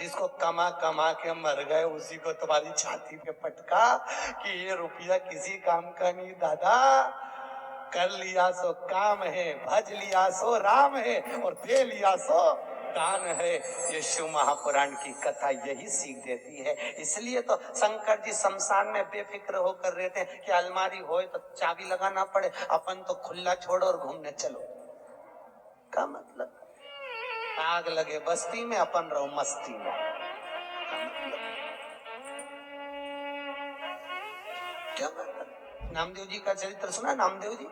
जिसको कमा कमा के मर गए उसी को तुम्हारी छाती पे पटका कि ये रुपया किसी काम का नहीं दादा, कर लिया सो काम है, भज लिया सो राम है, और दे लिया सो दान है। ये शिव महापुराण की कथा यही सीख देती है। इसलिए तो शंकर जी शमशान में बेफिक्र होकर रहते हैं कि अलमारी हो तो चाबी लगाना पड़े, अपन तो खुला छोड़ो और घूमने चलो। का मतलब आग लगे बस्ती में, अपन रहो मस्ती में। क्या मतलब? नामदेव जी का चरित्र सुना? नामदेव जी,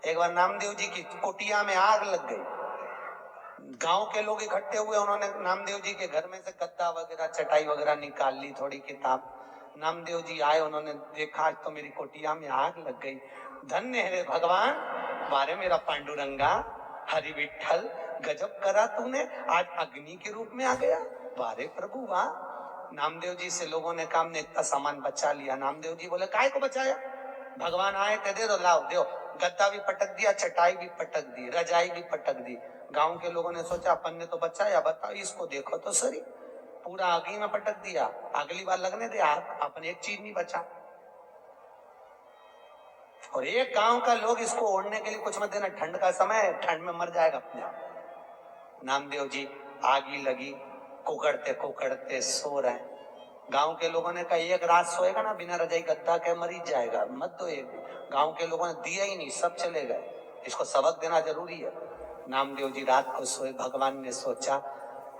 एक बार नामदेव जी की कुटिया में आग लग गई। गांव के लोग इकट्ठे हुए, उन्होंने नामदेव जी के घर में से गद्दा वगैरह चटाई वगैरह निकाल ली, थोड़ी किताब। नामदेव जी आए, उन्होंने देखा आज तो मेरी कुटिया में आग लग गई। धन्य है रे भगवान, बारे मेरा पांडुरंगा, हरि विठल, गजब करा तूने, आज अग्नि के रूप में आ गया। बारे प्रभु वाह। नामदेव जी से लोगों ने काम ने इतना सामान बचा लिया। नामदेव जी बोले काय को बचाया? भगवान आए थे, दे दो, लाओ दो। गद्दा भी पटक दिया, चटाई भी पटक दी, रजाई भी पटक दी। गांव के लोगों ने सोचा अपन ने तो बचाया, बताओ इसको देखो तो सही, पूरा आगी में पटक दिया। अगली बार लगने दे आग, अपन एक चीज नहीं बचा। और एक गांव का लोग इसको ओढ़ने के लिए कुछ मत देना, ठंड का समय, ठंड में मर जाएगा अपने आप। नामदेव जी आगी लगी, कुकड़ते कुकड़ते सो रहे। गांव के लोगों ने कहा एक रात सोएगा ना बिना रजाई गद्दा के मर ही जाएगा, मत दो। एक गांव के लोगों ने दिया ही नहीं, सब चले गए। इसको सबक देना जरूरी है। नामदेव जी रात को सोए। भगवान ने सोचा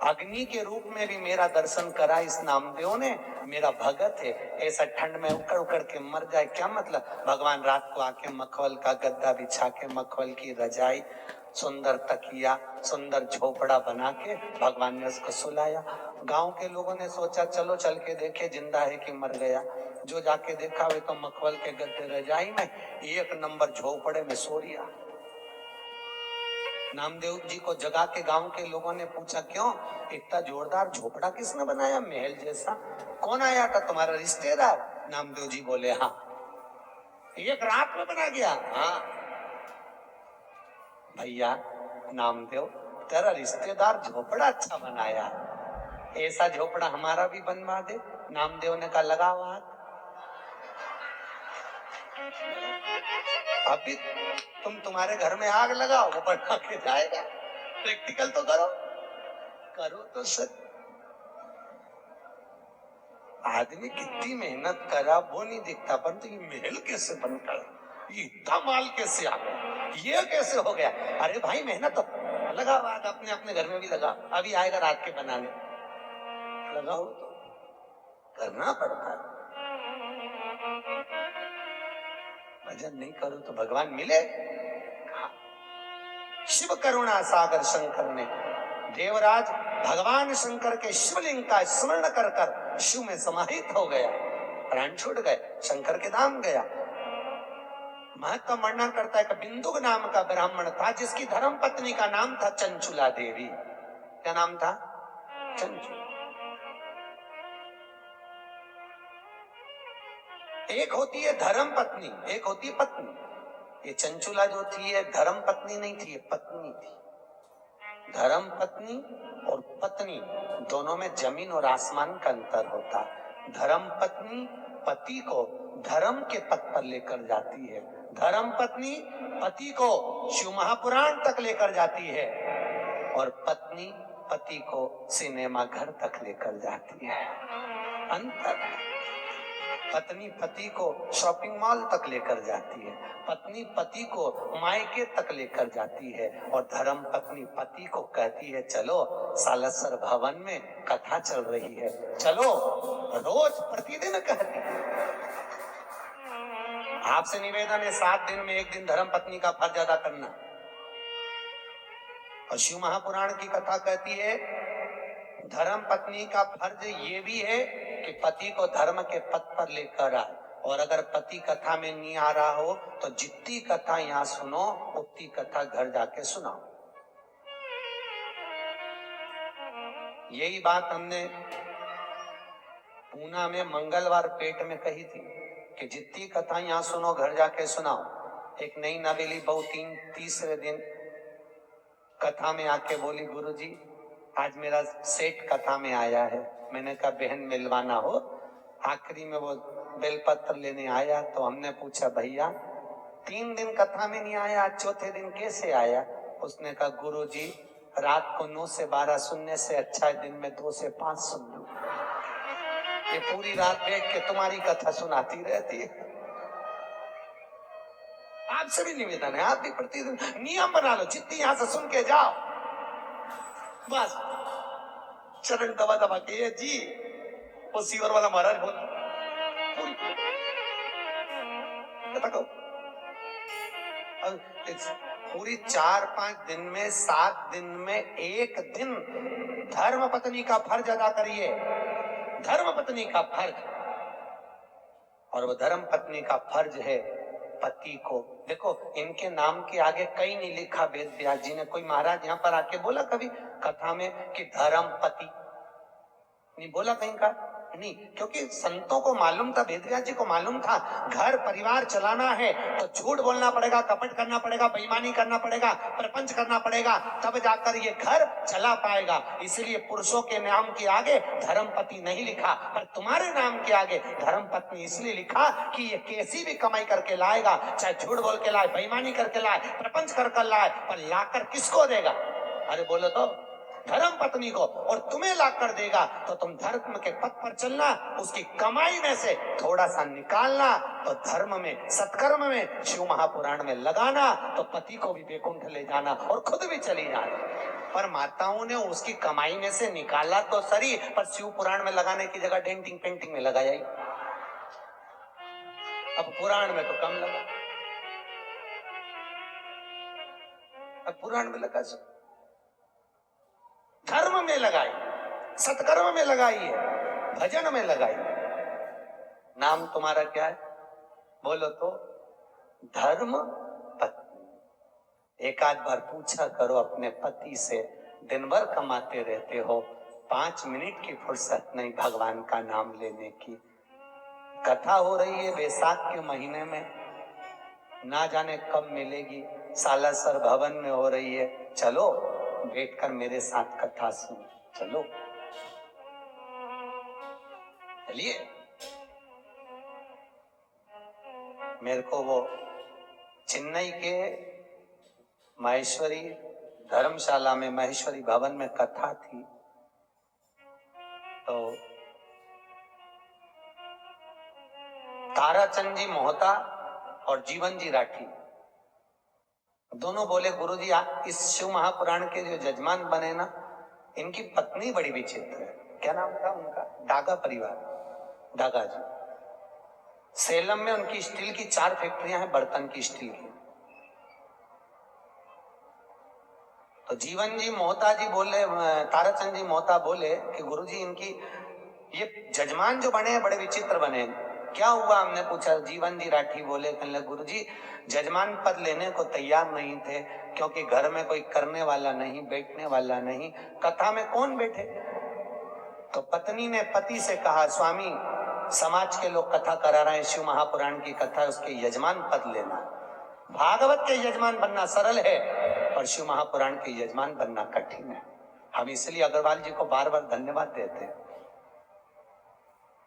अग्नि के रूप में भी मेरा दर्शन करा इस नामदेव ने, मेरा भगत है, ऐसा ठंड में उकड़ उकड़ के मर जाए क्या मतलब। भगवान रात को आके मखमल का गद्दा बिछा के, मखमल की रजाई, सुंदर तकिया, सुंदर झोपड़ा बना के भगवान ने उसको सुलाया। गांव के लोगों ने सोचा चलो चल के देखे जिंदा है कि मर गया। जो जाके देखा वे तो मखमल के गद्दे रजाई में, एक नंबर झोपड़े में सो रिया। नामदेव जी को जगा के गांव के लोगों ने पूछा क्यों इतना जोरदार झोपड़ा किसने बनाया महल जैसा? कौन आया था तुम्हारा रिश्तेदार? नामदेव जी बोले हाँ। एक रात में बना गया? हाँ भैया नामदेव, तेरा रिश्तेदार झोपड़ा अच्छा बनाया, ऐसा झोपड़ा हमारा भी बनवा दे। नामदेव ने कहा लगाओ हाथ। अभी तुम्हारे घर में आग लगाओ, वो बना के जाएगा। प्रैक्टिकल तो करो, करो तो सच। आदमी कितनी मेहनत करा वो नहीं दिखता, परंतु ये महल कैसे बनता है, ये इतना माल कैसे आ गया, ये कैसे हो गया? अरे भाई मेहनत तो लगा, आग अपने अपने घर में भी लगा, अभी आएगा रात के बनाने, लगाओ तो करना पड़ता है। भजन नहीं करो तो भगवान मिले? शिव करुणा सागर शंकर ने, देवराज भगवान शंकर के शिवलिंग का स्मरण कर कर शिव में समाहित हो गया, प्राण छूट गए, शंकर के धाम गया। महत्व वर्णन करता है कि बिंदुक नाम का ब्राह्मण था जिसकी धर्म पत्नी का नाम था चंचुला देवी। क्या नाम था? चंचुला। एक होती है धर्म पत्नी, एक होती है पत्नी। ये चंचुला जो थी ये धर्म पत्नी नहीं थी, ये पत्नी थी। धर्म पत्नी और पत्नी दोनों में जमीन और आसमान का अंतर होता है। धर्म पत्नी पति को धर्म के पथ पर लेकर जाती है, धर्म पत्नी पति को शिव महापुराण तक लेकर जाती है, और पत्नी पति को सिनेमा घर तक लेकर जाती है। अंतर। पत्नी पति को शॉपिंग मॉल तक लेकर जाती है, पत्नी पति को मायके तक लेकर जाती है, और धर्म पत्नी पति को कहती है चलो सालसर भवन में कथा चल रही है, चलो। रोज प्रतिदिन कहती है। आपसे निवेदन है 7 दिन में 1 दिन धर्म पत्नी का फर्ज अदा करना। और शिव महापुराण की कथा कहती है धर्म पत्नी का फर्ज ये भी है कि पति को धर्म के पथ पर लेकर आए, और अगर पति कथा में नहीं आ रहा हो तो जितनी कथा यहाँ सुनो उतनी कथा घर जाके सुनाओ। यही बात हमने पूना में मंगलवार पेट में कही थी कि जितनी कथा यहाँ सुनो घर जाके सुनाओ। एक नई नवेली बहू तीसरे दिन कथा में आके बोली गुरुजी आज मेरा सेठ कथा में आया है। मैंने कहा बहन मिलवाना हो। आखिरी में वो बेलपत्र लेने आया तो हमने पूछा भैया 3 दिन कथा में नहीं आया, आज चौथे दिन कैसे आया? उसने कहा गुरुजी रात को 9 से 12 सुनने से अच्छा है दिन में 2 से 5 सुन लूं। ये पूरी रात बैठ के तुम्हारी कथा सुनाती रहती है। आपसे भी निवेदन है, आप भी प्रतिदिन नियम बना लो, जितनी यहां से सुन के जाओ बस चरण दबा दबा के जी वो सीवर वाला महाराज बोला पूरी 4-5 दिन में 7 दिन में एक दिन धर्म पत्नी का फर्ज अदा करिए। धर्म पत्नी का फर्ज, और वो धर्म पत्नी का फर्ज है पति को। देखो इनके नाम के आगे कहीं नहीं लिखा वेद व्यास जी ने। कोई महाराज यहाँ पर आके बोला कभी कथा में कि धर्म पति? नहीं बोला कहीं का नहीं, क्योंकि संतों को मालूम था, वेद व्यास जी को मालूम था घर परिवार चलाना है तो झूठ बोलना पड़ेगा, कपट करना पड़ेगा, बेईमानी करना पड़ेगा, प्रपंच करना पड़ेगा, तब जाकर ये घर चला पाएगा। इसलिए पुरुषों के नाम के आगे धर्मपति नहीं लिखा, पर तुम्हारे नाम के आगे धर्म पत्नी इसलिए लिखा कि ये कैसी भी कमाई करके लाएगा, चाहे झूठ बोल के लाए, बेईमानी करके लाए, प्रपंच कर लाए, पर लाकर किसको देगा? अरे बोलो तो धर्म पत्नी को। और तुम्हें ला कर देगा तो तुम धर्म के पथ पर चलना, उसकी कमाई में से थोड़ा सा निकालना, तो धर्म में सत्कर्म में शिव महापुराण में लगाना, तो पति को भी बैकुंठ ले जाना और खुद भी चली जाना। पर माताओं ने उसकी कमाई में से निकाला तो सही, पर शिव पुराण में लगाने की जगह डेंटिंग पेंटिंग में लगाया ही। अब पुराण में तो कम लगा, अब पुराण में लगा सब। धर्म में लगाई, सत्कर्म में लगाई है, भजन में लगाई। नाम तुम्हारा क्या है बोलो तो? धर्म पत्नी। एक आध बार पूछा करो अपने पति से, दिन भर कमाते रहते हो, 5 मिनट की फुर्सत नहीं भगवान का नाम लेने की। कथा हो रही है वैशाख के महीने में, ना जाने कब मिलेगी, सालासर भवन में हो रही है, चलो बैठकर मेरे साथ कथा सुन। चलो चलिए। मेरे को वो चेन्नई के महेश्वरी धर्मशाला में, महेश्वरी भवन में कथा थी, तो ताराचंद जी मोहता और जीवन जी राठी दोनों बोले गुरुजी आप इस शिव महापुराण के जो जजमान बने ना, इनकी पत्नी बड़ी विचित्र है। क्या नाम था उनका? डागा परिवार, डागा जी। सेलम में उनकी स्टील की 4 फैक्ट्रियां हैं, बर्तन की स्टील की। तो जीवन जी मोहता जी बोले, ताराचंद जी मोहता बोले कि गुरुजी इनकी ये जजमान जो बने हैं बड़े विचित्र बने। क्या हुआ हमने पूछा। जीवन जी राठी बोले गुरुजी जजमान पद लेने को तैयार नहीं थे, क्योंकि घर में कोई करने वाला नहीं, बैठने वाला नहीं, कथा में कौन बैठे। तो पत्नी ने पति से कहा स्वामी समाज के लोग कथा करा रहे हैं, शिव महापुराण की कथा, उसके यजमान पद लेना। भागवत के यजमान बनना सरल है, और शिव महापुराण के यजमान बनना कठिन है। हम इसलिए अग्रवाल जी को बार बार धन्यवाद देते हैं।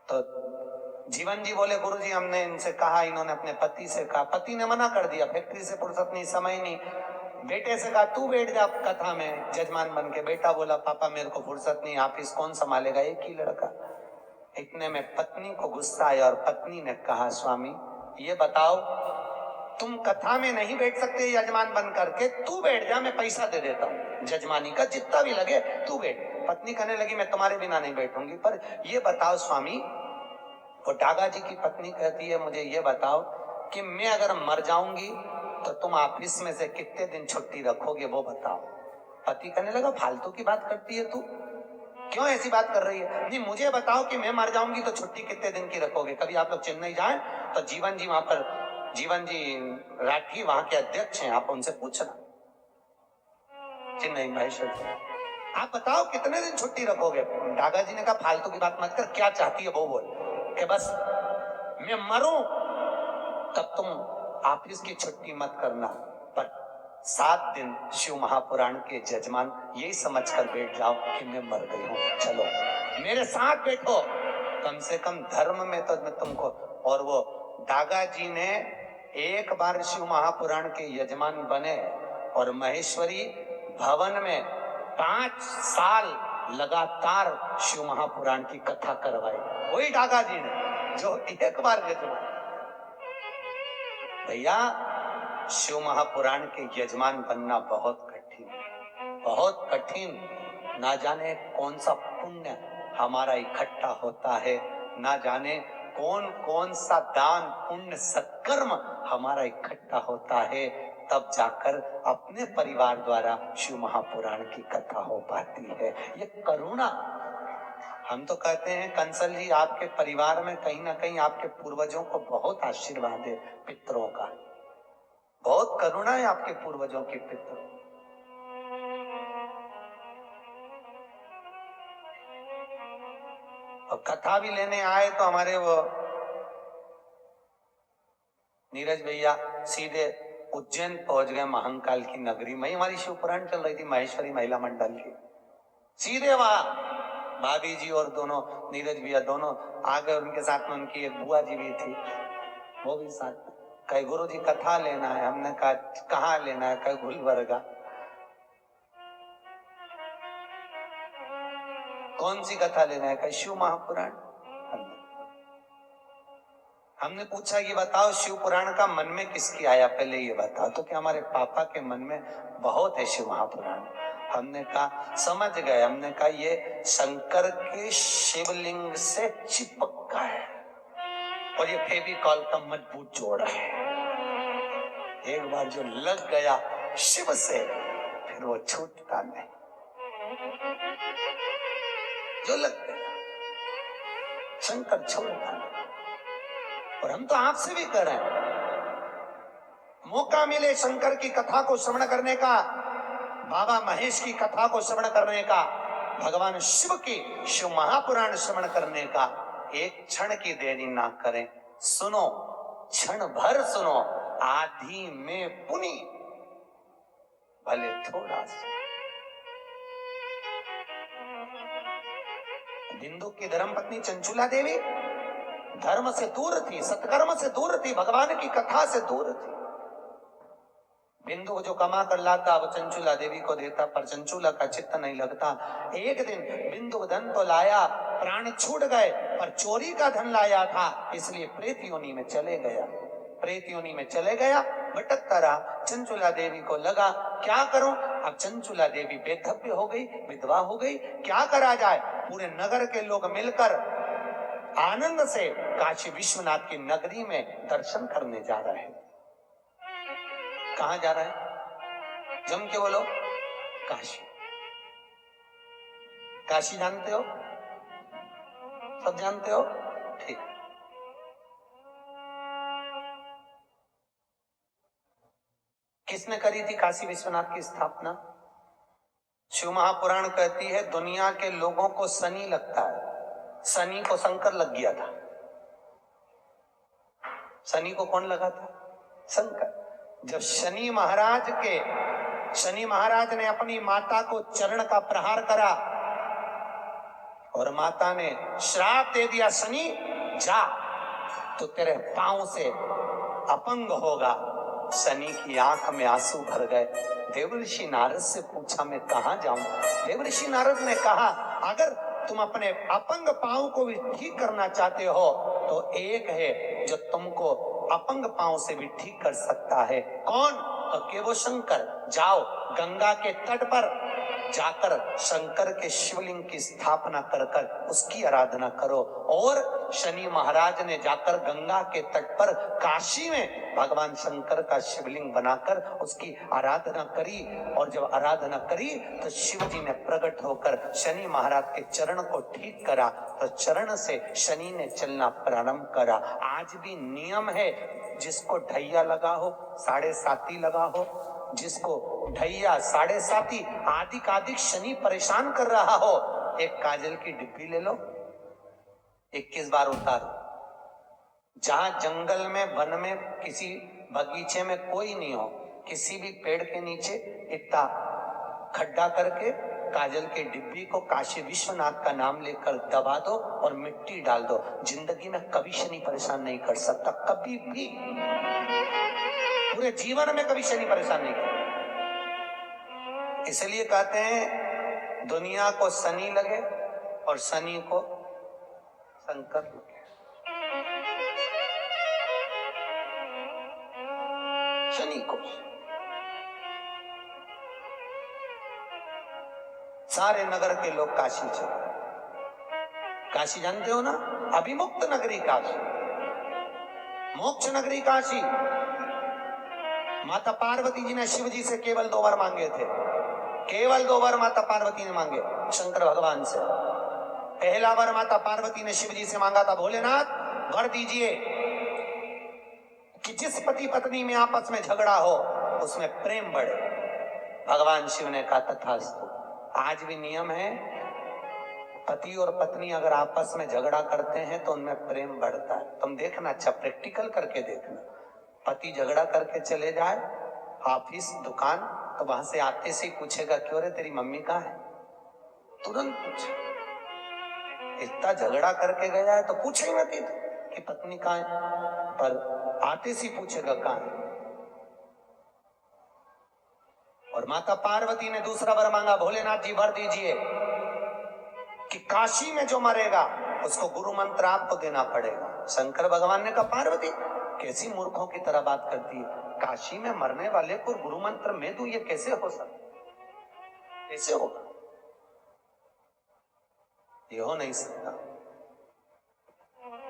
तो जीवन जी बोले गुरुजी हमने इनसे कहा, इन्होंने अपने पति से कहा, पति ने मना कर दिया, फैक्ट्री से फुर्सत नहीं, समय नहीं। बेटे से कहा तू बैठ जा कथा में जजमान बन के। बेटा बोला पापा मेरे को फुर्सत नहीं, ऑफिस कौन संभालेगा, एक ही लड़का। इतने में पत्नी को गुस्सा आया और पत्नी ने कहा स्वामी ये बताओ तुम कथा में नहीं बैठ सकते यजमान बन करके, तू बैठ जा, मैं पैसा दे देता हूँ जजमानी का, जितना भी लगे तू बैठ। पत्नी कहने लगी मैं तुम्हारे बिना नहीं बैठूंगी, पर ये बताओ स्वामी। वो डागा जी की पत्नी कहती है मुझे ये बताओ कि मैं अगर मर जाऊंगी तो तुम ऑफिस में से कितने दिन छुट्टी रखोगे, वो बताओ। पति कहने लगा फालतू की बात करती है तू, क्यों ऐसी बात कर रही है? नहीं मुझे बताओ कि मैं मर जाऊंगी तो छुट्टी कितने दिन की रखोगे। कभी आप लोग चेन्नई जाएं तो जीवन जी वहां पर, जीवन जी राठी वहां के अध्यक्ष हैं, आप उनसे पूछना चेन्नई महेश्वर, आप बताओ कितने दिन छुट्टी रखोगे। डागा जी ने कहा फालतू की बात मत कर, क्या चाहती है वो बोल, कि बस मैं मरूं तब तुम ऑफिस की छुट्टी मत करना, पर 7 दिन शिव महापुराण के जजमान यही समझकर बैठ जाओ कि मैं मर गई हूं, चलो मेरे साथ बैठो, कम से कम धर्म में तो मैं तुमको। और वो दागा जी ने एक बार शिव महापुराण के यजमान बने और महेश्वरी भवन में 5 साल लगातार शिव महापुराण की कथा करवाई, वही दागा जी ने जो एक बार यजमान। भैया शिव महापुराण के यजमान बनना बहुत कठिन, बहुत कठिन। ना जाने कौन सा पुण्य हमारा इकट्ठा होता है, ना जाने कौन कौन सा दान पुण्य सत्कर्म हमारा इकट्ठा होता है, तब जाकर अपने परिवार द्वारा शिव महापुराण की कथा हो पाती है। ये करुणा। हम तो कहते हैं कंसल जी आपके परिवार में कहीं ना कहीं आपके पूर्वजों को बहुत आशीर्वाद है, पितरों का बहुत करुणा है आपके पूर्वजों के पितरों। और कथा भी लेने आए तो हमारे वो नीरज भैया सीधे उज्जैन पहुंच गए, महाकाल की नगरी में। हमारी शिवपुराण चल रही थी महेश्वरी महिला मंडल की, सीधे वहां भाभी जी और दोनों नीरज भैया दोनों आ गए। उनके साथ में उनकी एक बुआ जी भी थी, वो भी साथ में। कहे गुरु जी कथा लेना है। हमने कहा कहाँ लेना है? कहे गुलबर्गा। कौन सी कथा लेना है? कहे शिव महापुराण। हमने पूछा ये बताओ शिव पुराण का मन में किसकी आया, पहले ये बताओ। तो क्या हमारे पापा के मन में बहुत है शिव महापुराण। हमने कहा समझ गए। हमने कहा ये शंकर के शिवलिंग से चिपका है और ये फेविकॉल का मजबूत जोड़ है। एक बार जो लग गया शिव से फिर वो छूटता नहीं। जो लग गया शंकर छोड़ता नहीं। और हम तो आपसे भी कर रहे हैं, मौका मिले शंकर की कथा को श्रवण करने का, बाबा महेश की कथा को श्रवण करने का, भगवान शिव की शिव महापुराण श्रवण करने का, एक क्षण की देरी ना करें। सुनो, क्षण भर सुनो, आधी में पुनि भले थोड़ा सा। बिंदु की धर्मपत्नी चंचुला देवी धर्म से दूर थी, सत्कर्म से दूर थी, भगवान की कथा से दूर थी। बिंदु को जो कमा कर लाता वो चंचुला देवी को देता, पर चंचुला का चित्त नहीं लगता। एक दिन बिंदु धन तो लाया, प्राण छूट गए, पर चोरी का धन लाया था, इसलिए प्रेत योनि में चले गया। प्रेत योनि में चले गया, भटकता रहा। चंचुला देवी को लगा क्या करूं? अब चंचुला देवी बेधव्य हो गई, विधवा हो गई, क्या करा जाए? पूरे नगर के लोग मिलकर आनंद से काशी विश्वनाथ की नगरी में दर्शन करने जा रहे हैं। कहां जा रहे हैं? जम के बोलो। काशी। काशी जानते हो? सब जानते हो? ठीक। किसने करी थी काशी विश्वनाथ की स्थापना? शिव महापुराण कहती है दुनिया के लोगों को शनि लगता है। शनि को शंकर लग गया था। शनि को कौन लगा था? शंकर। जब शनि महाराज ने अपनी माता को चरण का प्रहार करा और माता ने श्राप दे दिया, शनि जा तो तेरे पांव से अपंग होगा। शनि की आंख में आंसू भर गए। देवर्षि नारद से पूछा मैं कहां जाऊं? देवर्षि नारद ने कहा अगर तुम अपने अपंग पांव को भी ठीक करना चाहते हो तो एक है जो तुमको अपंग पांव से भी ठीक कर सकता है। कौन? तो के वो शंकर। जाओ गंगा के तट पर जाकर शंकर के शिवलिंग की स्थापना कर कर उसकी आराधना करो। और शनि महाराज ने जाकर गंगा के तट पर काशी में भगवान शंकर का शिवलिंग बनाकर उसकी आराधना करी। और जब आराधना करी तो शिव जी ने प्रकट होकर शनि महाराज के चरण को ठीक करा, तो चरण से शनि ने चलना प्रारंभ करा। आज भी नियम है, जिसको ढैया लगा हो, 7.5 लगा हो, जिसको ढैया 7.5 आदिक शनि परेशान कर रहा हो, एक काजल की डिब्बी ले लो, 21 बार उतारो। जहां जंगल में, वन में, किसी बगीचे में कोई नहीं हो, किसी भी पेड़ के नीचे इतना खड्डा करके काजल के डिब्बी को काशी विश्वनाथ का नाम लेकर दबा दो और मिट्टी डाल दो, जिंदगी में कभी शनि परेशान नहीं कर सकता, कभी भी, पूरे जीवन में कभी शनि परेशान नहीं कर। इसलिए कहते हैं दुनिया को शनि लगे और शनि को शंकर लगे। शनि को सारे नगर के लोग काशी चले। काशी जानते हो ना, अभिमुक्त नगरी काशी, मोक्ष नगरी काशी। माता पार्वती जी ने शिव जी से केवल 2 वर मांगे थे, केवल 2 वर माता पार्वती ने मांगे शंकर भगवान से। पहला वर माता पार्वती ने शिव जी से मांगा था, भोलेनाथ वर दीजिए कि जिस पति पत्नी में आपस में झगड़ा हो उसमें प्रेम बढ़े। भगवान शिव ने कहा तथास्तु। आज भी नियम है, पति और पत्नी अगर आपस में झगड़ा करते हैं तो उनमें प्रेम बढ़ता है। तुम देखना, अच्छा प्रैक्टिकल करके देखना। पति झगड़ा करके चले जाए ऑफिस दुकान, तो वहां से आते से पूछेगा क्यों रे तेरी मम्मी कहाँ है, तुरंत पूछे। इतना झगड़ा करके गया है तो पूछे ही मत कि पत्नी कहाँ है, पर आते से पूछेगा कहाँ है। और माता पार्वती ने दूसरा वर मांगा, भोलेनाथ जी वर दीजिए कि काशी में जो मरेगा उसको गुरु मंत्र आपको देना पड़ेगा। शंकर भगवान ने कहा पार्वती कैसी मूर्खों की तरह बात करती है, काशी में मरने वाले को गुरु मंत्र मैं दूं, ये कैसे हो सकता, कैसे होगा, ये हो नहीं सकता,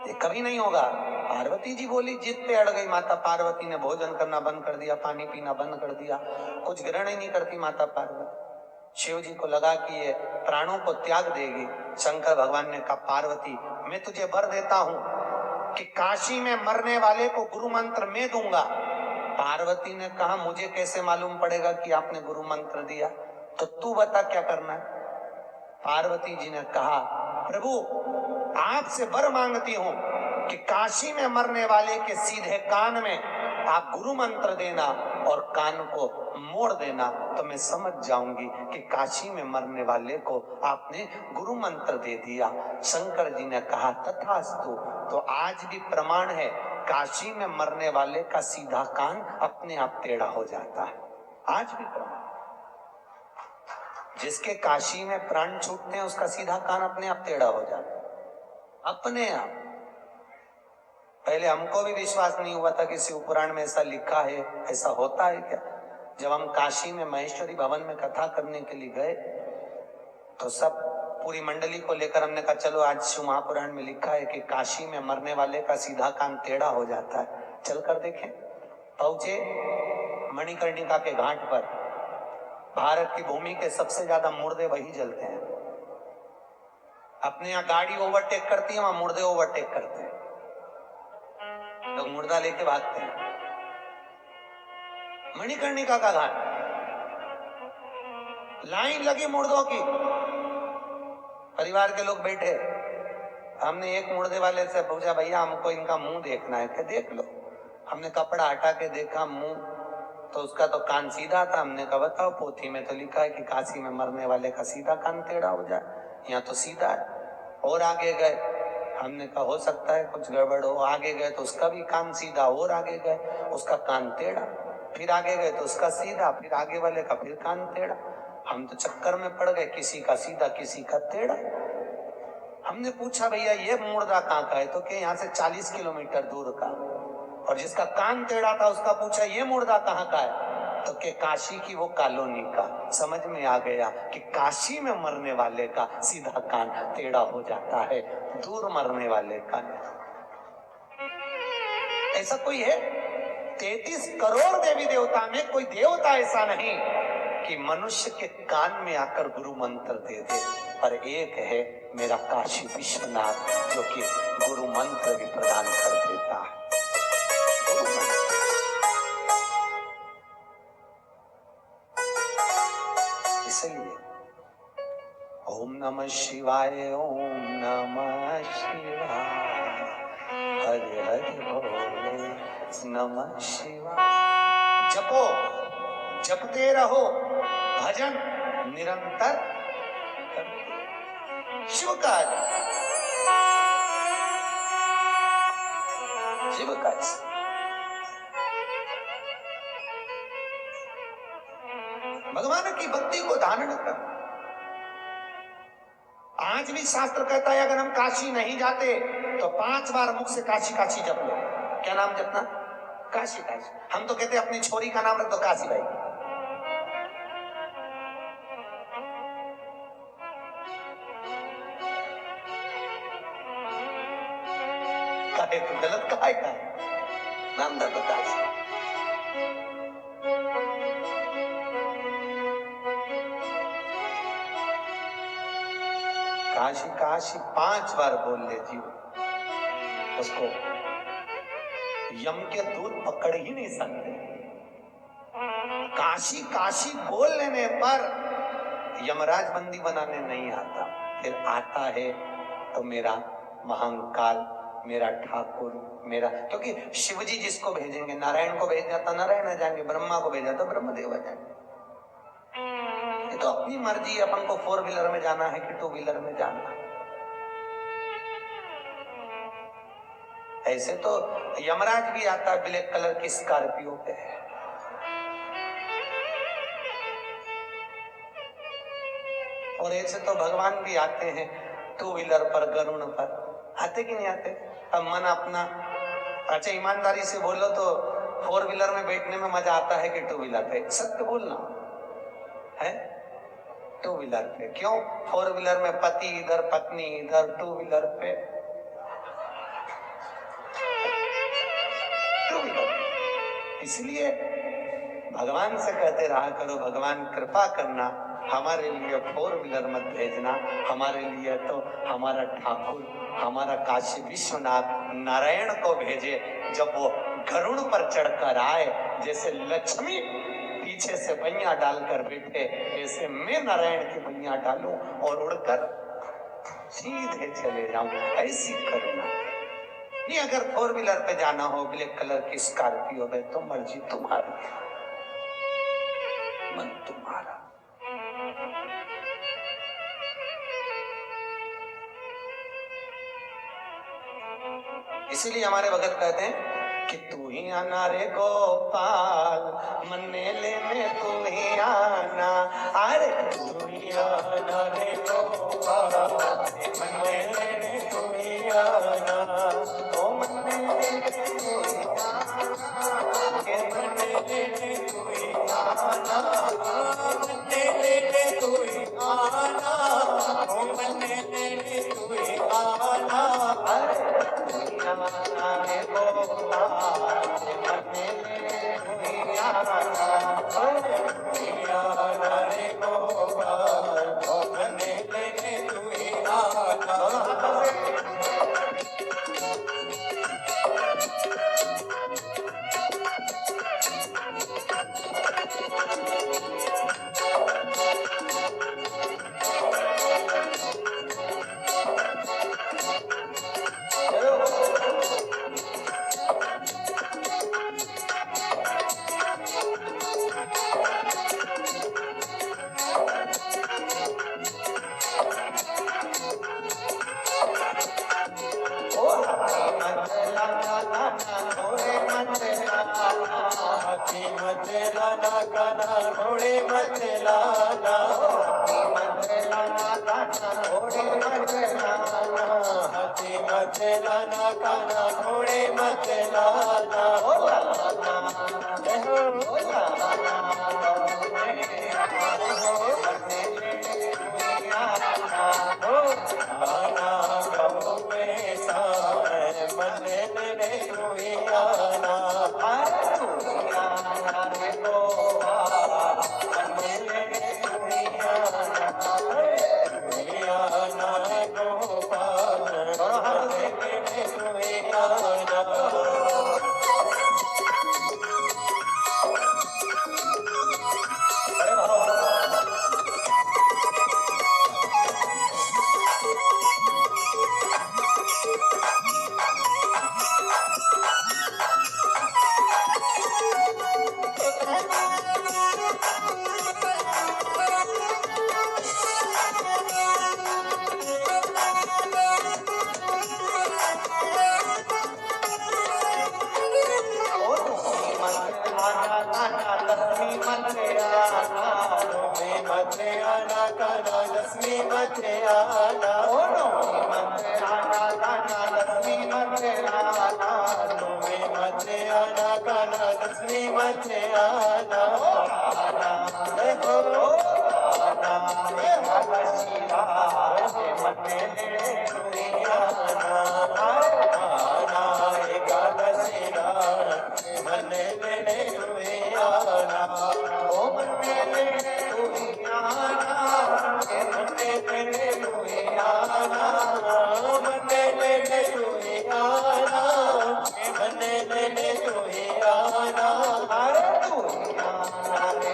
ये कभी नहीं होगा। पार्वती जी बोली, जिद पे अड़ गई माता पार्वती ने। भोजन करना बंद कर दिया, पानी पीना बंद कर दिया, कुछ ग्रहण ही नहीं करती माता पार्वती। शिव जी को लगा कि ये प्राणों को त्याग देगी। शंकर भगवान ने कहा पार्वती मैं तुझे वर देता हूं कि काशी में मरने वाले को गुरु मंत्र मैं दूंगा। पार्वती ने कहा मुझे कैसे मालूम पड़ेगा कि आपने गुरु मंत्र दिया, तो तू बता क्या करना है। पार्वती जी ने कहा प्रभु आपसे वर मांगती हूं कि काशी में मरने वाले के सीधे कान में आप गुरु मंत्र देना और कान को मोड़ देना, तो मैं समझ जाऊंगी कि काशी में मरने वाले को आपने गुरु मंत्र दे दिया। शंकर जी ने कहा तथास्तु। तो आज भी प्रमाण है, काशी में मरने वाले का सीधा कान अपने आप टेढ़ा हो जाता है। आज भी प्रमाण, जिसके काशी में प्राण छूटते हैं उसका सीधा कान अपने आप टेढ़ा हो जाता है, अपने आप। पहले हमको भी विश्वास नहीं हुआ था कि शिव पुराण में ऐसा लिखा है, ऐसा होता है क्या। जब हम काशी में महेश्वरी भवन में कथा करने के लिए गए तो सब पूरी मंडली को लेकर हमने कहा चलो आज शिव महापुराण में लिखा है कि काशी में मरने वाले का सीधा कान टेढ़ा हो जाता है, चलकर देखें। पहुंचे मणिकर्णिका के घाट पर। भारत की भूमि के सबसे ज्यादा मुर्दे वही जलते हैं। अपने यहाँ गाड़ी ओवरटेक करती है, वहां मुर्दे ओवरटेक करते हैं, लोग मुर्दा लेके भागते हैं। मणिकर्णिका का घाट, लाइन लगी मुर्दों की, परिवार के लोग बैठे। हमने एक मुर्दे वाले से पूछा भैया हमको इनका मुंह देखना है। क्या देख लो। हमने कपड़ा हटा के देखा मुंह, तो उसका तो कान सीधा था। हमने कहा बताओ पोथी में तो लिखा है कि काशी में मरने वाले का सीधा कान टेढ़ा हो जाए, यहाँ तो सीधा है। और आगे गए, हमने कहा हो सकता है कुछ गड़बड़ हो। आगे गए तो उसका भी कान सीधा, और आगे गए उसका कान टेढ़ा, फिर आगे गए तो उसका सीधा, फिर आगे वाले का फिर कान टेढ़ा। हम तो चक्कर में पड़ गए, किसी का सीधा किसी का टेढ़ा। हमने पूछा भैया ये मुर्दा कहाँ का है, तो क्या यहाँ से 40 किलोमीटर दूर का। और जिसका कान टेढ़ा था उसका पूछा ये मुर्दा कहाँ का है, तो के काशी की वो कॉलोनी का। समझ में आ गया कि काशी में मरने वाले का सीधा कान टेढ़ा हो जाता है, दूर मरने वाले का। ऐसा कोई है 33 करोड़ देवी देवता में कोई देवता ऐसा नहीं कि मनुष्य के कान में आकर गुरु मंत्र दे दे, पर एक है मेरा काशी विश्वनाथ जो कि गुरु मंत्र भी प्रदान कर देता है। इसलिए ओम नमः शिवाय, ओम नमः शिवाय, हरे हरे बोले नमः शिवाय। जपो जपते रहो भजन निरंतर शिव काज, शिव काज। भगवान की भक्ति को धारण कर। आज भी शास्त्र कहता है अगर हम काशी नहीं जाते तो 5 बार मुख से काशी काशी जप लो। क्या नाम जपना? काशी काशी। हम तो कहते अपनी छोरी का नाम रख दो काशी भाई। काहे तो गलत काहे का नाम दे बता। काशी काशी 5 बार बोल लेती हो, उसको यम के दूत पकड़ ही नहीं सकते। काशी काशी बोल लेने पर यमराज बंदी बनाने नहीं आता, फिर आता है तो मेरा महाकाल, मेरा ठाकुर, मेरा, क्योंकि शिवजी जिसको भेजेंगे, नारायण को भेज जाता नारायण आ जाएंगे, ब्रह्मा को भेजा तो ब्रह्मदेव आ जाएंगे। ये तो अपनी मर्जी, अपन को 4 व्हीलर में जाना है कि 2 व्हीलर में जाना है। ऐसे तो यमराज भी आता है ब्लैक कलर की स्कॉर्पियो पे, और ऐसे तो भगवान भी आते हैं 2 व्हीलर पर, गरुड़ पर। आते कि नहीं आते? अब मन अपना, अच्छा ईमानदारी से बोलो तो 4 व्हीलर में बैठने में मजा आता है कि 2 व्हीलर पे? सत्य बोलना है। 2 व्हीलर पे क्यों? 4 व्हीलर में पति इधर, पत्नी इधर, 2 व्हीलर पे 2 व्हीलर। इसलिए भगवान से कहते रहा करो, भगवान कृपा करना, हमारे लिए 4 व्हीलर मत भेजना, हमारे लिए तो हमारा ठाकुर, हमारा काशी विश्वनाथ नारायण को भेजे। जब वो गरुड़ पर चढ़कर आए, जैसे लक्ष्मी पीछे से बैया डालकर बैठे, ऐसे मैं नारायण की बैया डालूं और उड़कर सीधे चले जाऊं, ऐसी करुणा। नहीं, अगर 4 व्हीलर पे जाना हो, ब्लैक कलर की स्कॉर्पियो में, तो मर्जी तुम्हारी, मन तुम्हारा। इसीलिए हमारे भगत कहते हैं कि तू ही आना रे गोपाल, मन्ने लेने तू ही आना। अरे तू ही आना रे गोपाल, मन्ने लेने तू ही आना। ओ मन्ने लेने तू ही आना, के मन्ने लेने तू ही आना, मन्ने लेने तू ही आना, ओ मन्ने लेने तू ही आना। अरे आना रे गोपाल, मन्ने लेने तू ही आना। आना रे गोपाल, मन्ने लेने तू ही आना। आना ओ नवमी मत आना गाना लक्ष्मी मत आना नवमी मत आना गाना लक्ष्मी मत आना आना देखो आना शिवा मने तुई आना आना एकादशी मन लेने तुई आना ओ मने तुई आना मने लेने तुई आना मने लेने तुई आना मने लेने तुई आना अरे तुई आना रे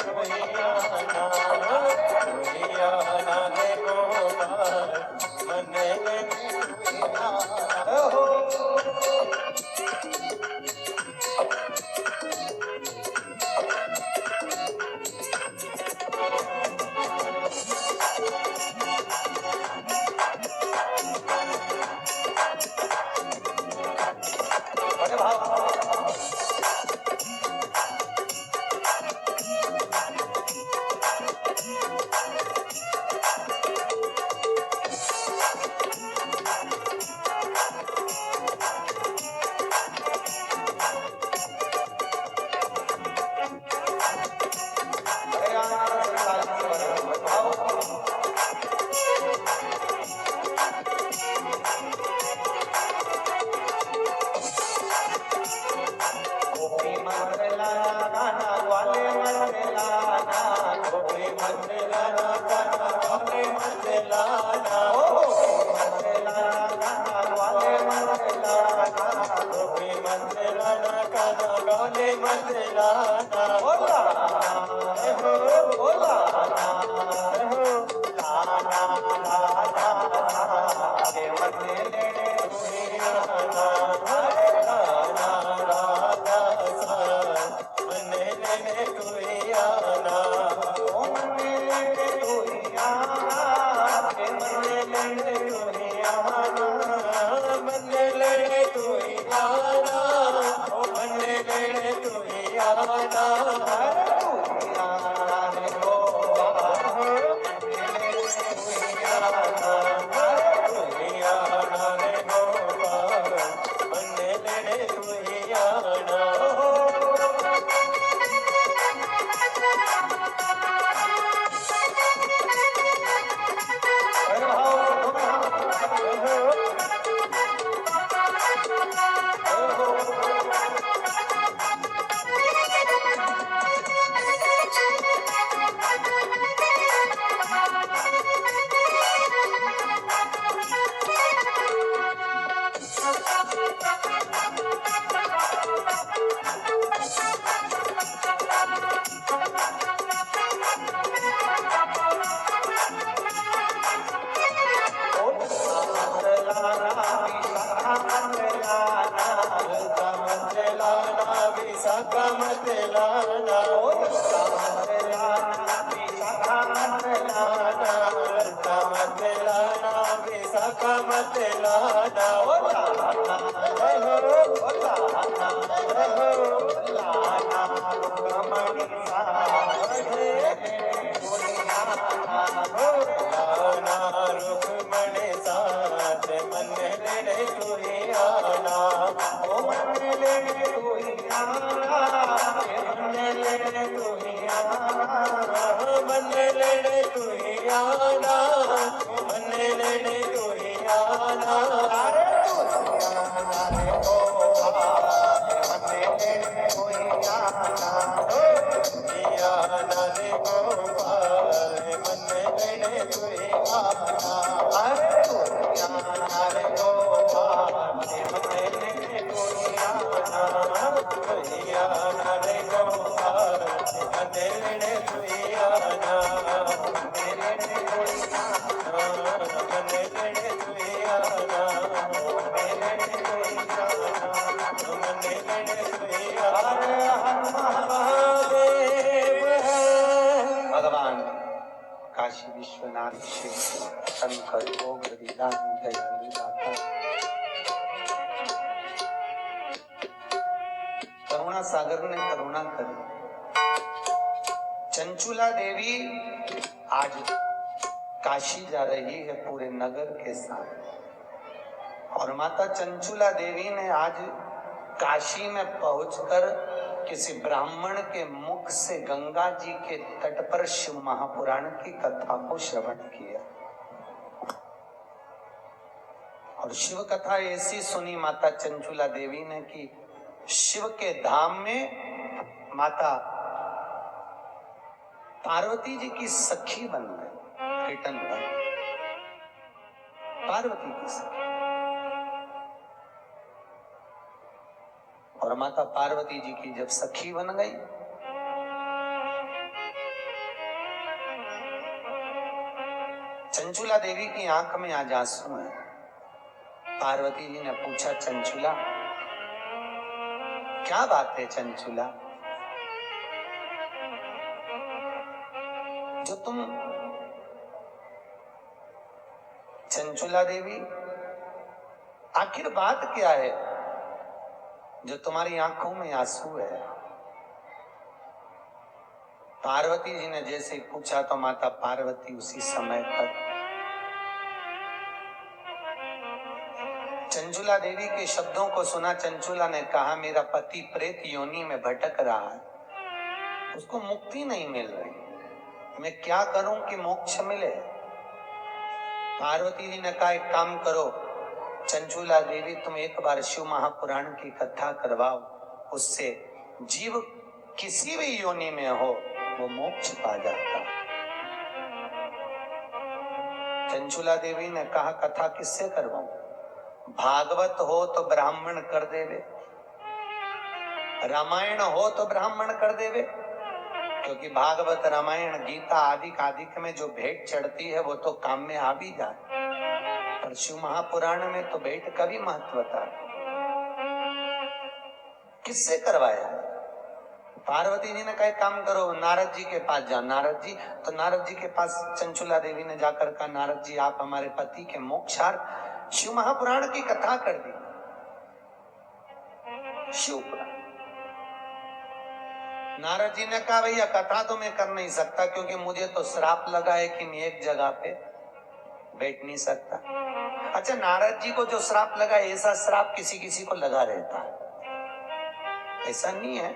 तुई आना तुई आना रे गोपाल मने लेने तुई आना हो बड़े भाव बड़े आनंद से भाव गोपी मंगला गाना वाले मंगलाना गोपी मंगलाना गाना वाले मंगलाना गाना वाले मंगलाना गोपी मंगलाना गाना वाले मंगलाना बोला बोला लाना लाना के मने लेने तुई आना लाना राधा सा मने लेने तुई आना ओ मने लेने तुई आना के मने लेने तुई आना मने लेने तुई आना ओ मने लेने तुई आना अरे तुई आना रे तुई आना रे गोपाल मने लेने तुई आना ललता मत लाना विशाखा मत लाना ललता मत लाना विशाखा मत लाना लाना रुक्मणी साथ मन लेने तुई आना मन लेने तुई आना मन लेने तुई आना मन लेने तुई आना मन लेने तुई आना आना रे गोपाल मन लेने तुई आना अरे आना रे गोपाल मन लेने तुई आना तुई आना रे गोपाल मन लेने तुई आना मन लेने तुई आना भगवान काशी विश्वनाथ शिव शंकर ओम हरिदान दयालु दाता करुणा सागर ने करुणा કરી चंचुला देवी आज काशी जा रही है पूरे नगर के साथ, और माता चंचुला देवी ने आज काशी में पहुंचकर किसी ब्राह्मण के मुख से गंगा जी के तट पर शिव महापुराण की कथा को श्रवण किया। और शिव कथा ऐसी सुनी माता चंचुला देवी ने कि शिव के धाम में माता पार्वती जी की सखी बन गई, रिटर्न बन पार्वती की सखी। और माता पार्वती जी की जब सखी बन गई, चंचुला देवी की आंख में आज आंसू है। पार्वती जी ने पूछा, चंचुला क्या बात है चंचुला, जो तुम चंचुला देवी आखिर बात क्या है जो तुम्हारी आंखों में आंसू है? पार्वती जी ने जैसे पूछा तो माता पार्वती उसी समय पर चंचुला देवी के शब्दों को सुना। चंचुला ने कहा, मेरा पति प्रेत योनि में भटक रहा है, उसको मुक्ति नहीं मिल रही, मैं क्या करूं कि मोक्ष मिले? पार्वती जी ने कहा, एक काम करो चंचुला देवी, तुम एक बार शिव महापुराण की कथा करवाओ, उससे जीव किसी भी योनि में हो वो मोक्ष पा जाता। चंचुला देवी ने कहा, कथा किससे करवाऊं? भागवत हो तो ब्राह्मण कर देवे, रामायण हो तो ब्राह्मण कर देवे, क्योंकि भागवत रामायण गीता आदि आदि में जो भेंट चढ़ती है वो तो काम में आ भी जाए, पर शिव महापुराण में तो भेंट का भी महत्व था। किससे करवाया? पार्वती जी ने कहा, काम करो नारद जी के पास जाओ। नारद जी, तो नारद जी के पास चंचुला देवी ने जाकर कहा, नारद जी आप हमारे पति के मोक्षार्थ शिव महापुराण की कथा कर दी। शिव पुराण। नारद जी ने कहा, भैया कथा तो मैं कर नहीं सकता, क्योंकि मुझे तो श्राप लगा है कि मैं एक जगह पे बैठ नहीं सकता। अच्छा, नारद जी को जो श्राप लगा, ऐसा श्राप किसी किसी को लगा रहता है, ऐसा नहीं है।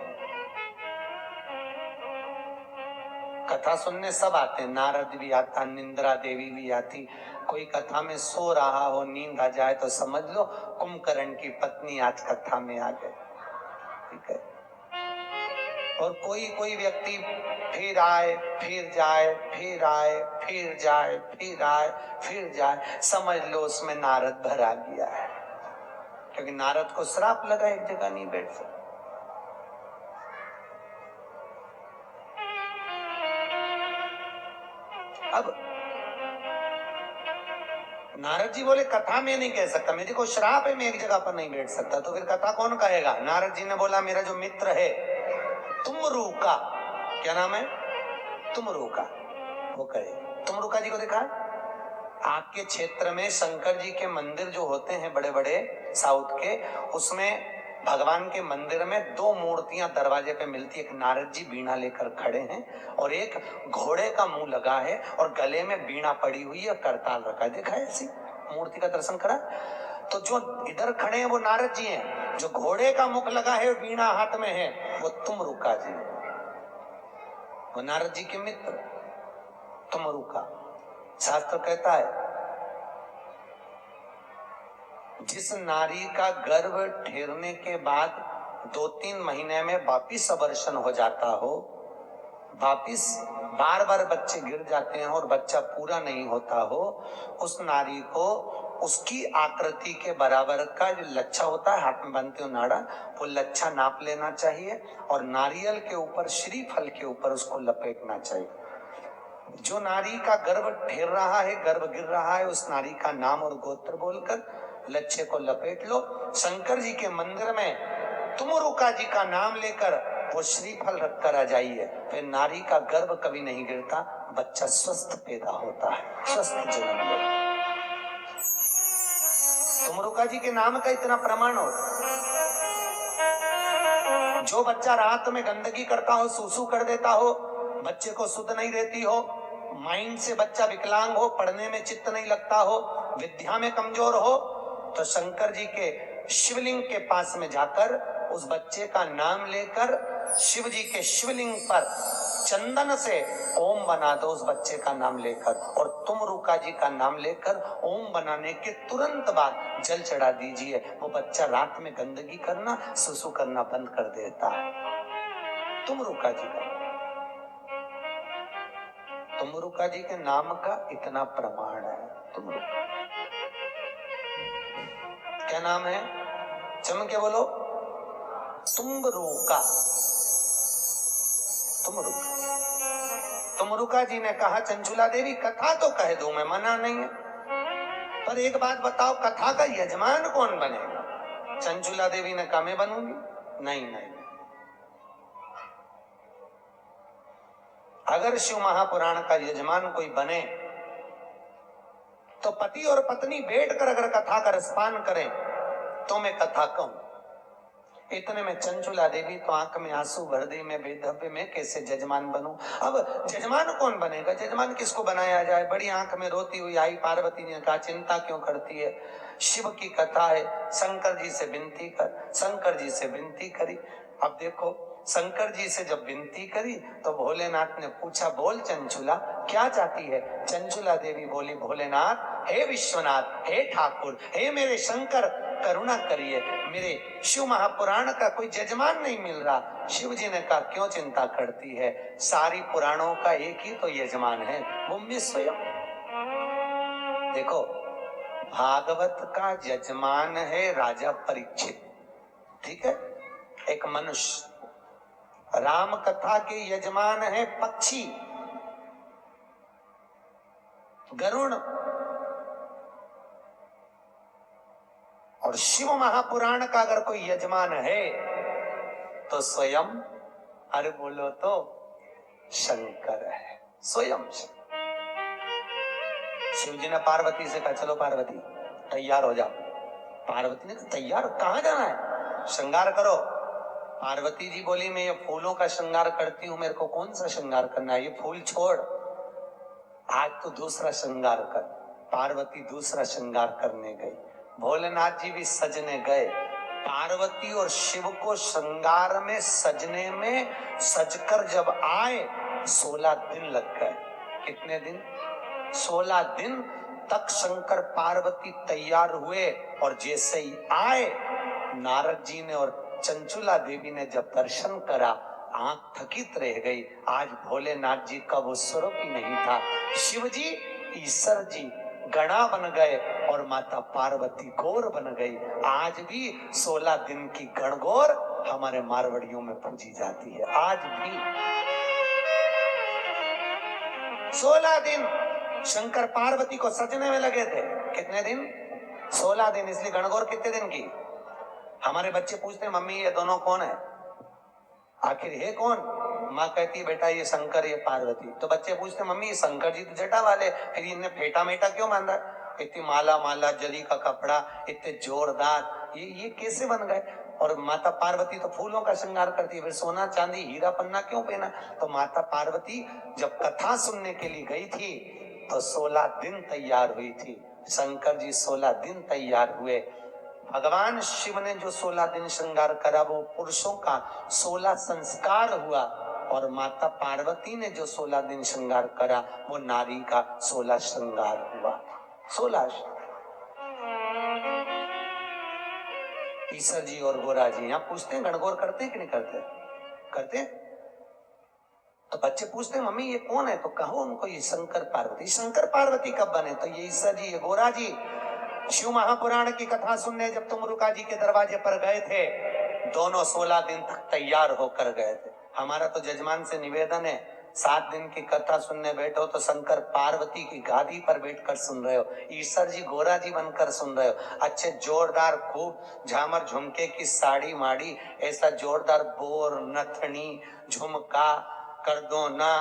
कथा सुनने सब आते हैं, नारद भी आता, निंद्रा देवी भी आती। कोई कथा में सो रहा हो, नींद आ जाए तो समझ लो कुंभकर्ण की पत्नी आज कथा में आ गई, ठीक है। और कोई कोई व्यक्ति फिर आए फिर जाए, फिर आए फिर जाए, फिर आए फिर जाए, समझ लो उसमें नारद भरा गया है, क्योंकि नारद को श्राप लगा, एक जगह नहीं बैठ सकता। अब नारद जी बोले, कथा में नहीं कह सकता, मेरे को श्राप है, मैं एक जगह पर नहीं बैठ सकता, तो फिर कथा कौन कहेगा? नारद जी ने बोला, मेरा जो मित्र है तुमरू का, क्या नाम है? तुमरू का, वो कहे। तुमरू जी को देखा? आपके क्षेत्र में शंकर जी के मंदिर जो होते हैं बड़े बड़े साउथ के, उसमें भगवान के मंदिर में दो मूर्तियां दरवाजे पे मिलती है। एक नारद जी बीणा लेकर खड़े हैं और एक घोड़े का मुंह लगा है और गले में बीणा पड़ी हुई है, करताल रखा है। देखा है ऐसी मूर्ति का दर्शन करा? तो जो इधर खड़े हैं वो नारद जी हैं, जो घोड़े का मुख लगा है बीणा हाथ में है वो तुमरुका जी, वो नारद जी के मित्र तुमरुका। शास्त्र कहता है, जिस नारी का गर्भ ठहरने के बाद 2-3 महीने में वापिस अबॉर्शन हो जाता हो, वापिस बार बार बच्चे गिर जाते हैं और बच्चा पूरा नहीं होता हो, उस नारी को उसकी आकृति के बराबर का जो लच्छा होता है, हाथ में बांधते हो नाड़ा, वो लच्छा नाप लेना चाहिए और नारियल के ऊपर, श्रीफल के ऊपर उसको लपेटना चाहिए। जो नारी का गर्भ ठहर रहा है, गर्भ गिर रहा है, उस नारी का नाम और गोत्र बोलकर लच्छे को लपेट लो। शंकर जी के मंदिर में तुमरुका जी का नाम लेकर वो श्रीफल रख कर आ जाइए, फिर नारी का गर्भ कभी नहीं गिरता, बच्चा स्वस्थ पैदा होता है, स्वस्थ जन्म लेता है। तुमरुका जी के नाम का इतना प्रमाण होता है। जो बच्चा रात में गंदगी करता हो, सूसू कर देता हो, बच्चे को सुध नहीं रहती हो, माइंड से बच्चा विकलांग हो, पढ़ने में चित्त नहीं लगता हो, विद्या में कमजोर हो, तो शंकर जी के शिवलिंग के पास में जाकर उस बच्चे का नाम लेकर शिव जी के शिवलिंग पर चंदन से ओम बना दो उस बच्चे का नाम लेकर, और तुम रुका जी का नाम लेकर ओम बनाने के तुरंत बाद जल चढ़ा दीजिए। वो बच्चा रात में गंदगी करना, सुसु करना बंद कर देता है। तुम रुका जी का, तुम रुका जी के नाम का इतना प्रमाण है। तुम रुका, क्या नाम है? चम के बोलो, तुम रुका, तुम रुका। तुम रुका जी ने कहा चंचुला देवी कथा तो कह दो, मैं मना नहीं है, पर एक बात बताओ कथा का यजमान कौन बनेगा? चंचुला देवी ने कहा मैं बनूंगी। नहीं नहीं, अगर शिव महापुराण का यजमान कोई बने तो पति और पत्नी बैठकर अगर कथा का रसपान करें तो मैं कथा कहूं। इतने में चंचुला देवी तो आंख में आंसू भर दी, मैं बेधब्बे में कैसे जजमान बनूं? अब जजमान कौन बनेगा? जजमान किसको बनाया जाए? बड़ी आंख में रोती हुई आई पार्वती ने कहा चिंता क्यों करती है, शिव की कथा है, शंकर जी से विनती कर। शंकर जी से विनती करी। अब देखो शंकर जी से जब विनती करी तो भोलेनाथ ने पूछा बोल चंचुला क्या चाहती है? चंचुला देवी बोली भोलेनाथ, हे विश्वनाथ, हे ठाकुर, हे मेरे शंकर, करुणा करिए, मेरे शिव महापुराण का कोई जजमान नहीं मिल रहा। शिव जी ने कहा क्यों चिंता करती है, सारी पुराणों का एक ही तो यजमान है, वो मैं स्वयं। देखो भागवत का यजमान है राजा परीक्षित, ठीक है, एक मनुष्य। राम कथा के यजमान है पक्षी, गरुण। और शिव महापुराण का अगर कोई यजमान है तो स्वयं, अरे बोलो तो शंकर है, स्वयं। शिव जी ने पार्वती से कहा चलो पार्वती तैयार हो जाओ। पार्वती ने कहा तैयार कहां जाना है? श्रृंगार करो। पार्वती जी बोली मैं ये फूलों का श्रृंगार करती हूँ, मेरे को कौन सा श्रृंगार करना है, ये फूल छोड़, आज तो दूसरा श्रृंगार कर। पार्वती दूसरा श्रृंगार करने गई, भोलेनाथ जी भी सजने गए। पार्वती और शिव को श्रृंगार में सजने में सजकर जब आए 16 दिन लग गए। कितने दिन? 16 दिन तक शंकर पार्वती तैयार हुए, और जैसे ही आए नारद जी ने और चंचुला देवी ने जब दर्शन करा आंख थकित रह गई। आज भोलेनाथ जी का वो स्वरूप ही नहीं था। शिव जी ईश्वर जी गणा बन गए और माता पार्वती गौर बन गई। आज भी 16 दिन की गणगौर हमारे मारवाड़ियों में पूजी जाती है, आज भी 16 दिन शंकर पार्वती को सजने में लगे थे। कितने दिन? 16 दिन। इसलिए गणगौर कितने दिन की? हमारे बच्चे पूछते हैं मम्मी ये दोनों कौन है, आखिर है कौन? माँ कहती है बेटा ये शंकर ये पार्वती। तो बच्चे पूछते हैं मम्मी शंकर जी तो जटा वाले, फिर इन्हें फेटा मेटा क्यों बांधा? इतनी माला माला जली का कपड़ा इतने जोरदार, ये कैसे बन गए? और माता पार्वती तो फूलों का श्रृंगार करती है, फिर सोना चांदी हीरा पन्ना क्यों पहना? तो माता पार्वती जब कथा सुनने के लिए गई थी तो 16 दिन तैयार हुई थी। शंकर जी 16 दिन तैयार हुए। भगवान शिव ने जो 16 दिन श्रृंगार करा वो पुरुषों का 16 संस्कार हुआ, और माता पार्वती ने जो 16 दिन श्रृंगार करा वो नारी का 16 श्रृंगार हुआ। 16। ईश्वर जी और गोरा जी यहाँ पूछते हैं गणगौर करते हैं कि नहीं करते? करते हैं। तो बच्चे पूछते हैं मम्मी ये कौन है? तो कहो उनको ये शंकर पार्वती। शंकर पार्वती कब बने? तो ये ईश्वर जी ये गोरा जी शिव महापुराण की कथा सुनने जब तुम रुका जी के दरवाजे पर गए थे, दोनों 16 दिन तक तैयार होकर गए थे। हमारा तो जजमान से निवेदन है 7 दिन की कथा सुनने बैठो तो शंकर पार्वती की गादी पर बैठकर सुन रहे हो, ईश्वर जी गोरा जी बनकर सुन रहे हो, अच्छे जोरदार खूब झामर झुमके की साड़ी माड़ी, ऐसा जोरदार बोर नथनी झुमका कर दो ना,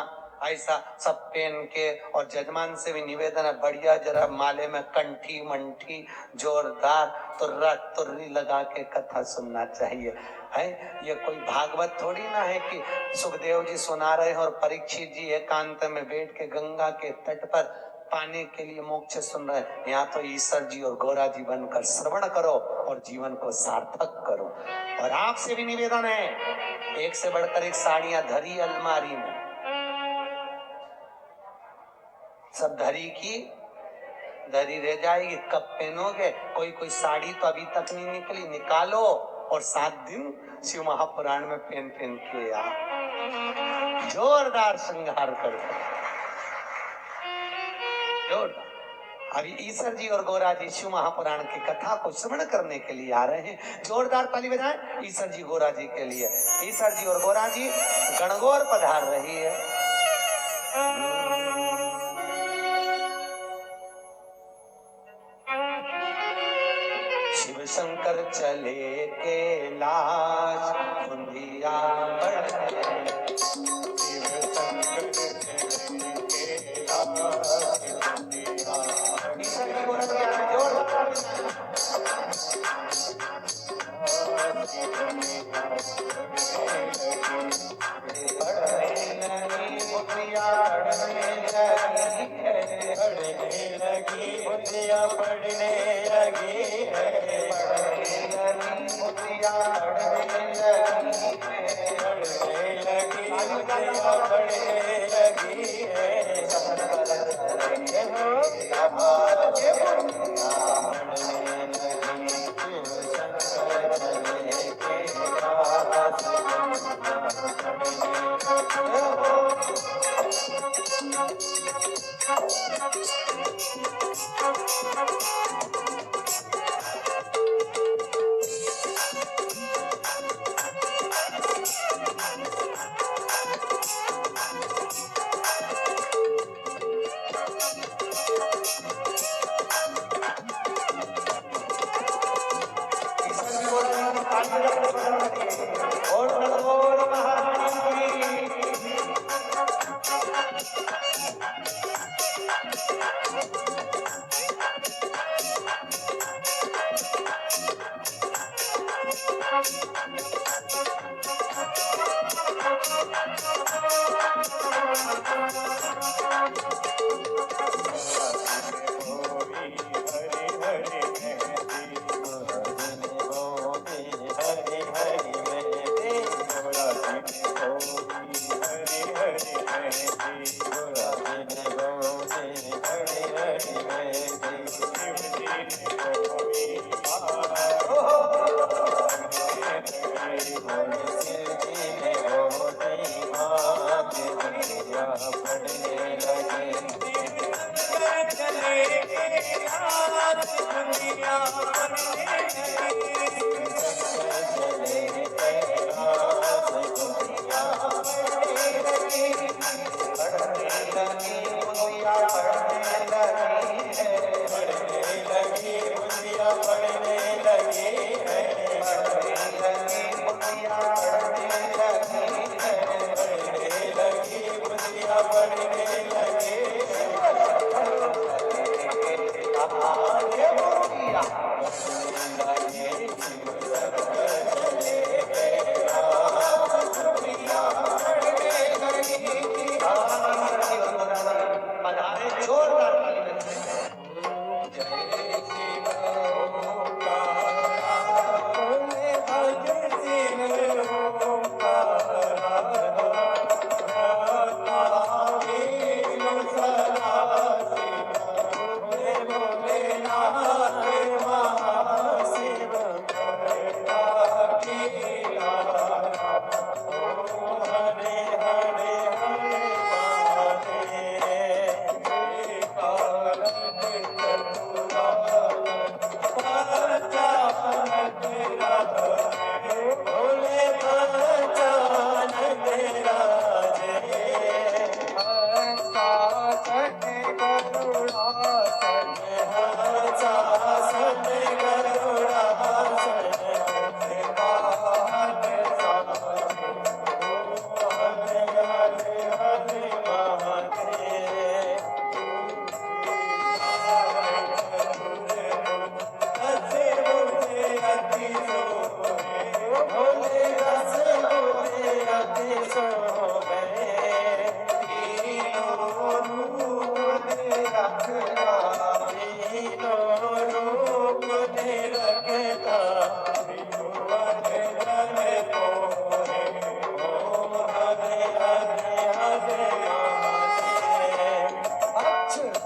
ऐसा सब पहन के, और जजमान से भी निवेदन है बढ़िया जरा माले में कंठी मंठी जोरदार तुर्रा तुर्री लगा के कथा सुनना चाहिए। है ये कोई भागवत थोड़ी ना है कि सुखदेव जी सुना रहे हैं और परीक्षित जी एकांत में बैठ के गंगा के तट पर पाने के लिए मोक्ष सुन रहे हैं। यहाँ तो ईश्वर जी और गौरा जी बनकर श्रवण करो और जीवन को सार्थक करो। और आपसे भी निवेदन है, एक से बढ़कर एक साड़ियां धरी अलमारी में, सब धरी की धरी रह जाएगी, कब पहनोगे? कोई कोई साड़ी तो अभी तक नहीं निकली, निकालो और 7 दिन शिव महापुराण में पहन पहन के आ जोरदार श्रृंगार करो, जोरदार। अभी ईश्वर जी और गौरा जी शिव महापुराण की कथा को श्रवण करने के लिए आ रहे हैं। जोरदार ताली बजाएं ईश्वर जी गौरा जी के लिए। ईश्वर जी और गौरा जी गणगौर पधार रही है। शिव शंकर चले कैलाश बुंदिया पढ़ने, शिव शंकर चले कैलाश बुंदिया। ईश्वर जी गौरा जी आ रहे, जोरदार पढ़ने लगी है,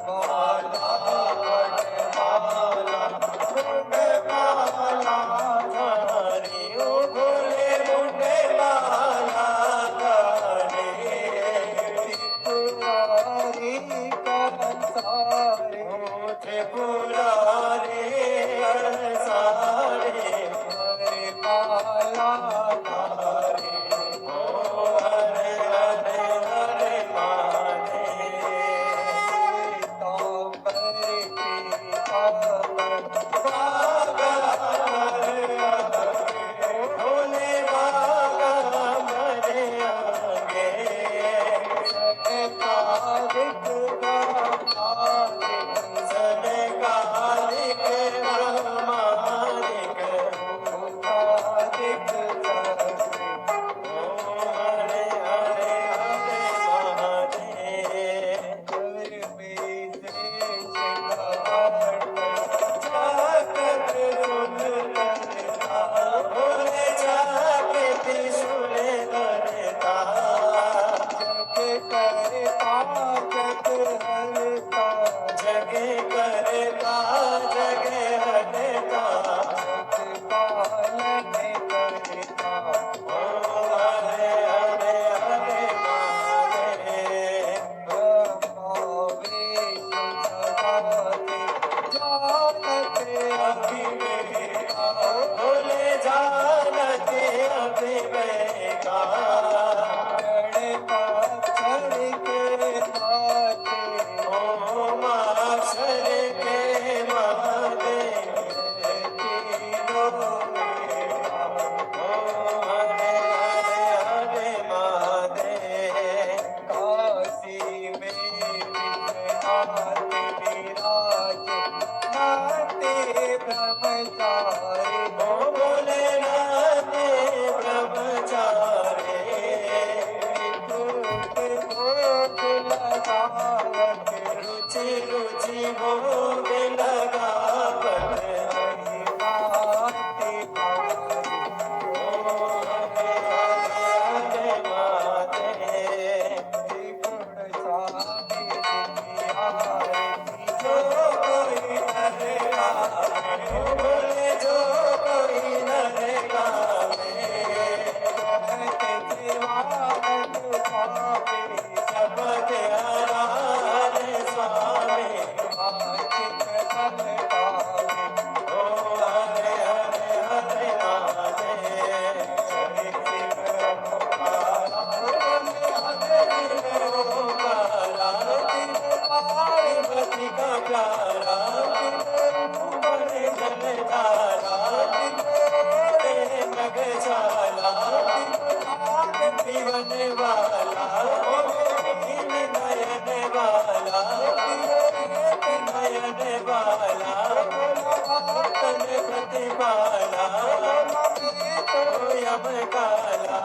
माला वनमाला मुंडमाला धारी ओ भोले मुंडमाला धारी त्रिपुरारी कंसारे त्रिपुरारी कंसारे हरे माला धारी ओ हरे हरे हरे महादेव भोले बाबा मरे आगे सरकारिक सरकारिक ब्रह्मादिक भूतादिक ओ हरे हरे हरे महादेव भोले जाके त्रिशूल धरता जगे करता जगे हटता ओ हरे हरे हरे महादेव भोले जानते अभिवेका ओम अक्षर के महादेव ओ हरे हरे हरे महादेव काशी में विश्वनाथ विराज नाते ब्रह्मचारी ओ भोलेनाथ ब्रह्मचारी रुचि रुचि भोग लगावत ओ हरे हरे हरे महादेव जो कोई नरे गावे बोले जो कोई नरे गावे शपथ हरार स्वामी ओ हरे हरे हरे महादेव पार्वती का प्यारा बड़े जलधारा मगशाला जीवन वाला नयन वाला नयन वाला तन प्रतिपाला यम काला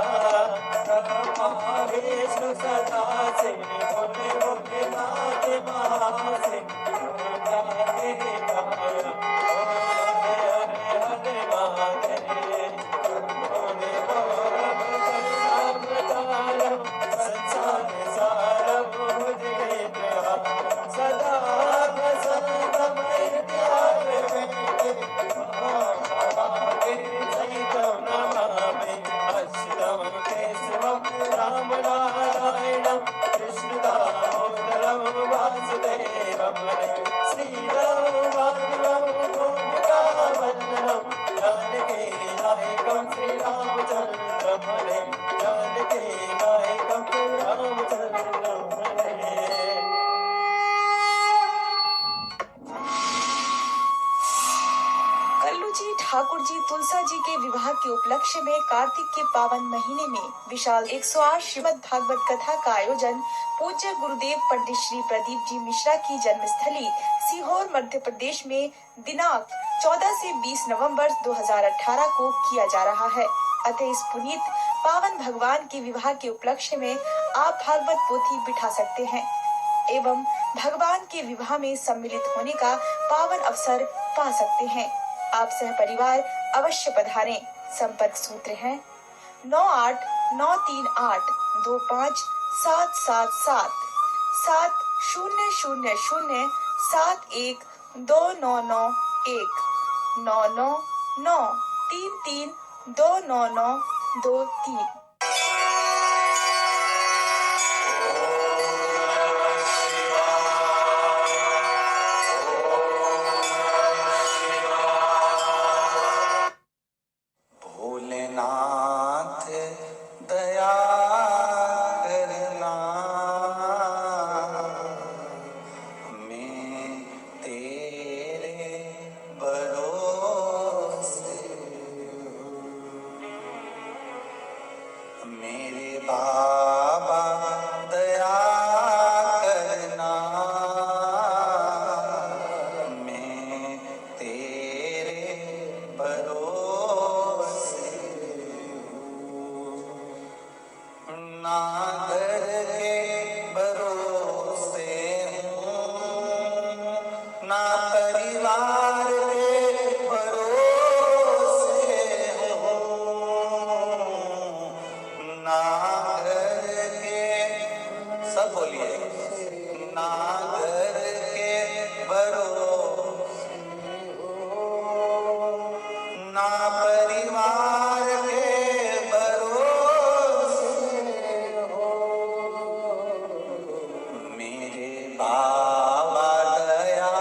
विष्णु सदा से भोले भोले नाथ महासे हरे हरे महादेव भोले संसार सारम मुझे सदा बसंत में प्यार सहितम नमामि अच्युतम केशवम राम नारायणम कृष्ण दामोदरम वासुदेवम श्रीराम माधवम गोपिका वंदनम जानकी नायकम श्री रामचंद्रम हरे जानकी नायकम रामचंद्रम हरे कल्लू जी ठाकुर जी तुलसा जी के विवाह के उपलक्ष्य में कार्तिक के पावन महीने में विशाल 108 श्रीमद् भागवत कथा का आयोजन पूज्य गुरुदेव पंडित श्री प्रदीप जी मिश्रा की जन्मस्थली सीहोर मध्य प्रदेश में दिनांक 14 से 20 नवंबर 2018 को किया जा रहा है। अतः इस पुनीत पावन भगवान के विवाह के उपलक्ष्य में आप भागवत पोथी बिठा सकते हैं एवं भगवान के विवाह में सम्मिलित होने का पावन अवसर पा सकते हैं। आप सह परिवार अवश्य पधारें। संपर्क सूत्र है 9893825777 70007129991 9993329923। भोलेनाथ दया करना, मैं तेरे भरोसे हूँ। मेरे बाबा दया करना, मैं तेरे भरोसे ना घर के भरोसे हूँ, ना परिवार के भरोसे हूँ, ना घर के, सब बोलिए, ना घर के भरोसे ना परिवार के भरोसे हो। मेरे बाबा दया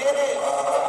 मेरे